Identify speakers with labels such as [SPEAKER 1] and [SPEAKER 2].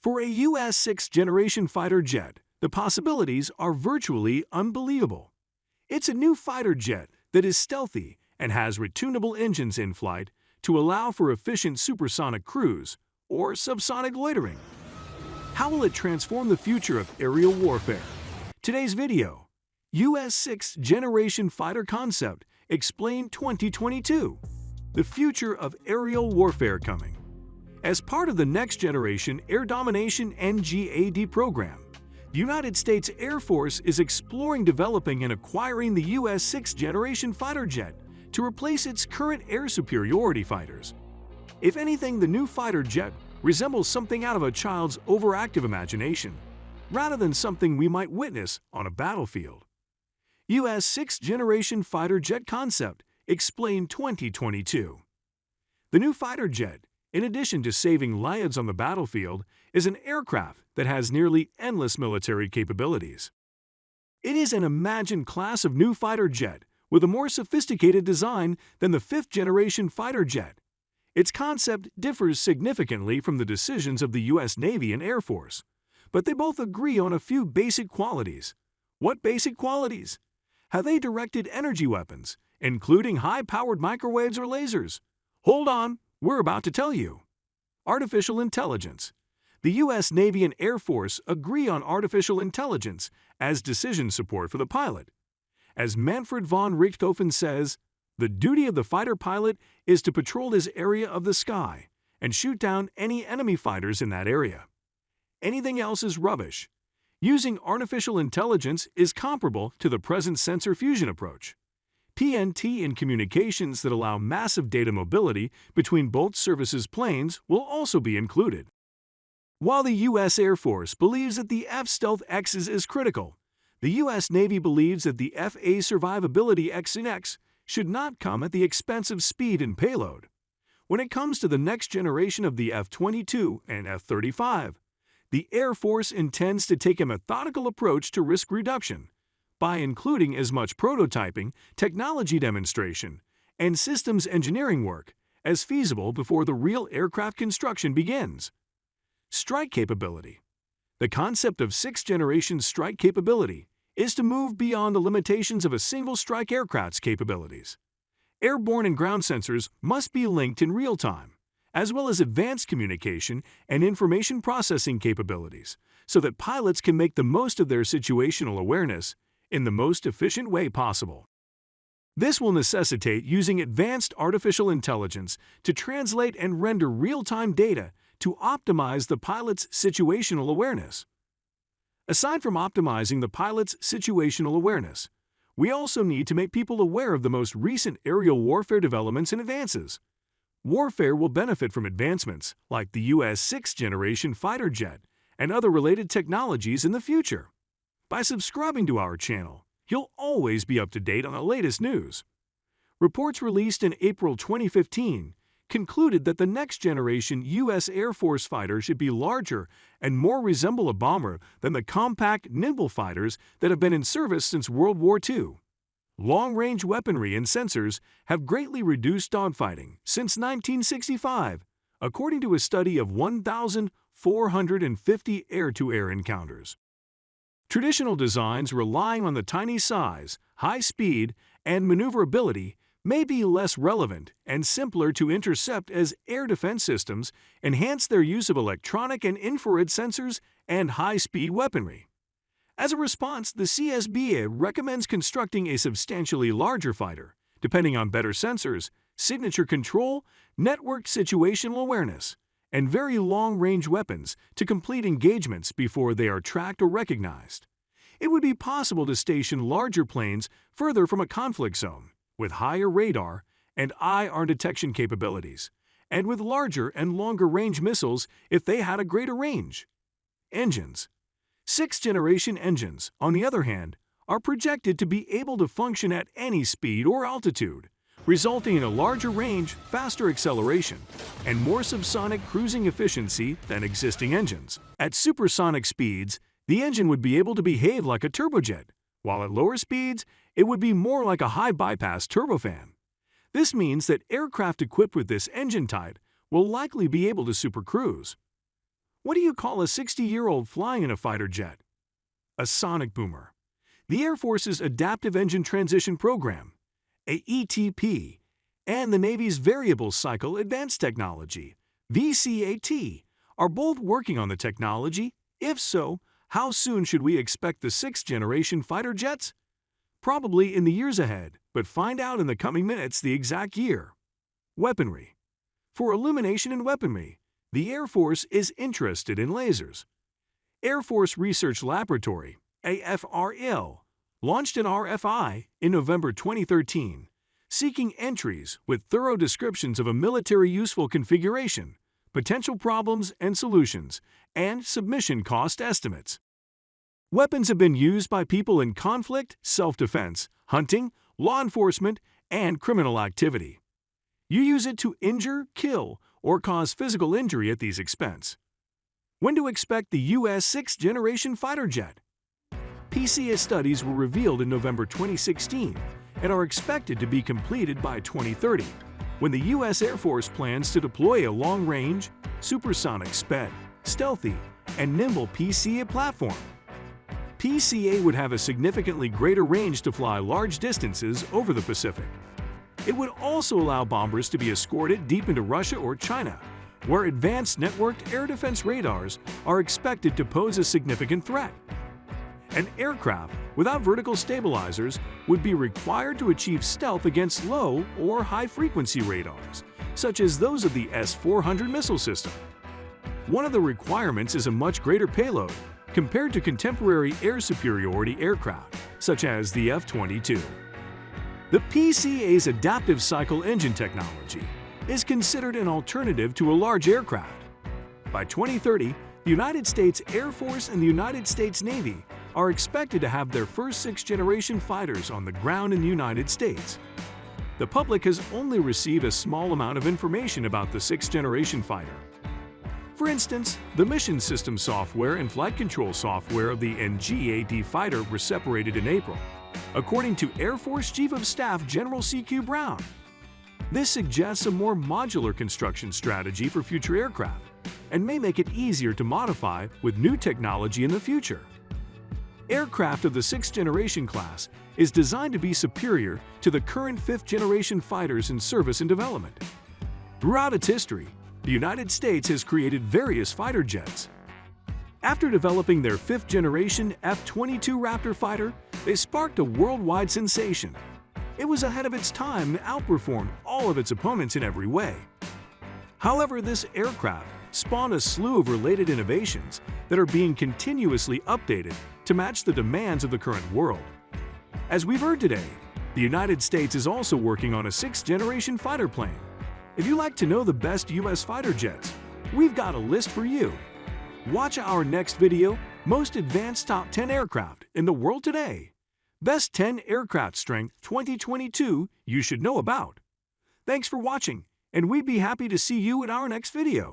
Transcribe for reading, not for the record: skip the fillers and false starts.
[SPEAKER 1] For a U.S. 6th generation fighter jet, the possibilities are virtually unbelievable. It's a new fighter jet that is stealthy and has retunable engines in flight to allow for efficient supersonic cruise or subsonic loitering. How will it transform the future of aerial warfare? Today's video, U.S. 6th generation fighter concept explained 2022. The future of aerial warfare coming. As part of the Next Generation Air Domination NGAD program, the United States Air Force is exploring developing and acquiring the U.S. 6th generation fighter jet to replace its current air superiority fighters. If anything, the new fighter jet resembles something out of a child's overactive imagination, rather than something we might witness on a battlefield. U.S. 6th generation fighter jet concept explained 2022. The new fighter jet, in addition to saving lives on the battlefield, is an aircraft that has nearly endless military capabilities. It is an imagined class of new fighter jet with a more sophisticated design than the 5th generation fighter jet. Its concept differs significantly from the decisions of the U.S. Navy and Air Force, but they both agree on a few basic qualities. What basic qualities? Have they directed energy weapons, including high-powered microwaves or lasers? Hold on, we're about to tell you. Artificial intelligence. The U.S. Navy and Air Force agree on artificial intelligence as decision support for the pilot. As Manfred von Richthofen says, the duty of the fighter pilot is to patrol his area of the sky and shoot down any enemy fighters in that area. Anything else is rubbish. Using artificial intelligence is comparable to the present sensor fusion approach. PNT in communications that allow massive data mobility between both services' planes will also be included. While the U.S. Air Force believes that the F-Stealth X is critical, the U.S. Navy believes that the F-A Survivability X should not come at the expense of speed and payload. When it comes to the next generation of the F-22 and F-35, the Air Force intends to take a methodical approach to risk reduction by including as much prototyping, technology demonstration, and systems engineering work as feasible before the real aircraft construction begins. Strike capability. The concept of 6th generation strike capability is to move beyond the limitations of a single strike aircraft's capabilities. Airborne and ground sensors must be linked in real time, as well as advanced communication and information processing capabilities, so that pilots can make the most of their situational awareness in the most efficient way possible. This will necessitate using advanced artificial intelligence to translate and render real-time data to optimize the pilot's situational awareness. Aside from optimizing the pilot's situational awareness, we also need to make people aware of the most recent aerial warfare developments and advances. Warfare will benefit from advancements like the U.S. 6th generation fighter jet and other related technologies in the future. By subscribing to our channel, you'll always be up to date on the latest news. Reports released in April 2015 concluded that the next generation U.S. Air Force fighter should be larger and more resemble a bomber than the compact, nimble fighters that have been in service since World War II. Long-range weaponry and sensors have greatly reduced dogfighting since 1965, according to a study of 1,450 air-to-air encounters. Traditional designs relying on the tiny size, high speed, and maneuverability may be less relevant and simpler to intercept as air defense systems enhance their use of electronic and infrared sensors and high-speed weaponry. As a response, the CSBA recommends constructing a substantially larger fighter, depending on better sensors, signature control, networked situational awareness, and very long-range weapons to complete engagements before they are tracked or recognized. It would be possible to station larger planes further from a conflict zone, with higher radar and IR detection capabilities, and with larger and longer-range missiles if they had a greater range. Engines. 6th generation engines, on the other hand, are projected to be able to function at any speed or altitude, resulting in a larger range, faster acceleration, and more subsonic cruising efficiency than existing engines. At supersonic speeds, the engine would be able to behave like a turbojet, while at lower speeds, it would be more like a high-bypass turbofan. This means that aircraft equipped with this engine type will likely be able to supercruise. What do you call a 60-year-old flying in a fighter jet? A sonic boomer. The Air Force's Adaptive Engine Transition Program, AETP, and the Navy's Variable Cycle Advanced Technology, VCAT, are both working on the technology. If so, how soon should we expect the 6th-generation fighter jets? Probably in the years ahead, but find out in the coming minutes the exact year. Weaponry. For illumination and weaponry, the Air Force is interested in lasers. Air Force Research Laboratory, AFRL, launched an RFI in November 2013, seeking entries with thorough descriptions of a military useful configuration, potential problems and solutions, and submission cost estimates. Weapons have been used by people in conflict, self-defense, hunting, law enforcement, and criminal activity. You use it to injure, kill, or cause physical injury at these expense. When to expect the U.S. 6th generation fighter jet? PCA studies were revealed in November 2016 and are expected to be completed by 2030, when the U.S. Air Force plans to deploy a long-range, supersonic sped, stealthy, and nimble PCA platform. PCA would have a significantly greater range to fly large distances over the Pacific. It would also allow bombers to be escorted deep into Russia or China, where advanced networked air defense radars are expected to pose a significant threat. An aircraft without vertical stabilizers would be required to achieve stealth against low or high-frequency radars, such as those of the S-400 missile system. One of the requirements is a much greater payload compared to contemporary air superiority aircraft, such as the F-22. The PCA's adaptive cycle engine technology is considered an alternative to a large aircraft. By 2030, the United States Air Force and the United States Navy are expected to have their first 6th-generation fighters on the ground in the United States. The public has only received a small amount of information about the 6th-generation fighter. For instance, the mission system software and flight control software of the NGAD fighter were separated in April, according to Air Force Chief of Staff General C.Q. Brown. This suggests a more modular construction strategy for future aircraft and may make it easier to modify with new technology in the future. Aircraft of the 6th-generation class is designed to be superior to the current 5th-generation fighters in service and development. Throughout its history, the United States has created various fighter jets. After developing their 5th-generation F-22 Raptor fighter, they sparked a worldwide sensation. It was ahead of its time and outperformed all of its opponents in every way. However, this aircraft spawned a slew of related innovations that are being continuously updated to match the demands of the current world. As we've heard today, the United States is also working on a 6th-generation fighter plane. If you'd like to know the best U.S. fighter jets, we've got a list for you. Watch our next video, Most Advanced Top 10 Aircraft in the World Today. Best 10 Aircraft Strength 2022 You Should Know About. Thanks for watching, and we'd be happy to see you in our next video.